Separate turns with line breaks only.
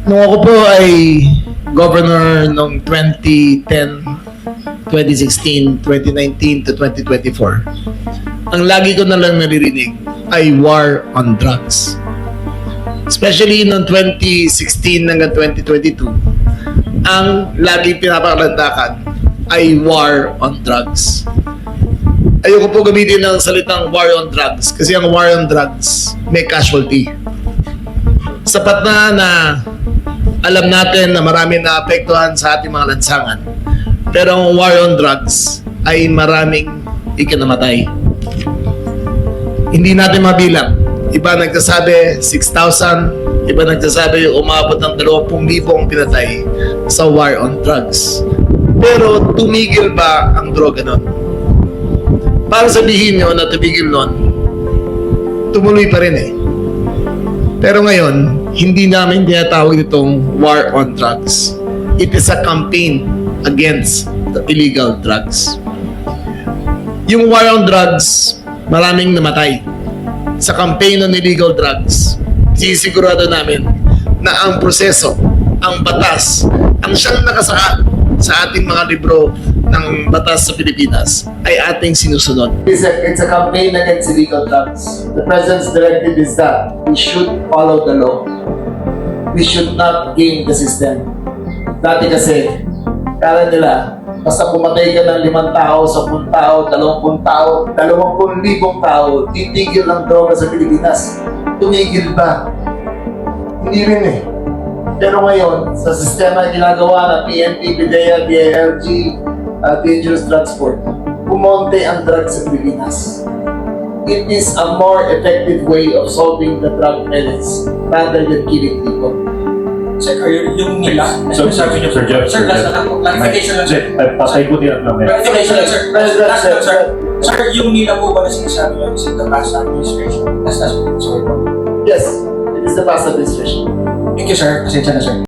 Nung ako po ay governor noong 2010, 2016, 2019 to 2024, ang lagi ko na lang naririnig ay war on drugs. Especially noong 2016 hanggang 2022, ang lagi pinapakalandakan ay war on drugs. Ayoko po gamitin ng salitang war on drugs kasi ang war on drugs may casualty. Sapat na alam natin na marami na apektuhan sa ating mga lansangan. Pero ang war on drugs ay maraming ikinamatay. Hindi natin mabilang. Iba nagsasabi 6,000, iba nagsasabi umabot ng 20,000 ang pinatay sa war on drugs. Pero tumigil ba ang droga nun? Para sabihin nyo na tumigil nun, tumuloy pa rin eh. Pero ngayon, hindi namin tinatawag itong war on drugs. It is a campaign against the illegal drugs. Yung war on drugs, maraming namatay. Sa campaign on illegal drugs, sisigurado namin na ang proseso, ang batas, ang siyang nakasaka sa ating mga libro ng batas sa Pilipinas ay ating sinusunod. It's a campaign against illegal drugs. The President's directive is that we should follow the law. We should not game the system. Dati kasi, kala nila, basta pumatay ka ng 5 tao, 10 tao, 20 tao, 20,000 tao, titigil ng droga sa Pilipinas. Tumigil ba? Hindi rin eh. Pero ngayon, sa sistema na ginagawa ng PNP, PDEA, DILG, Dangerous Transport, pumonte ang drugs sa Pilipinas. It is a more effective way of solving the drug menace rather than killing people.
Sir, yung nila.
So, sabi niyo, Sir Jeff.
Sir, last na lang po. Clarification lang, sir.
Pasay ko din ang namin.
Clarification lang, sir. Last lang, sir. Sir, yung nila po ba na sinasabi niyo is in the past administration? Last po. Sorry po.
Yes, it is the past administration.
Thank you, sir. Pasensya na, sir.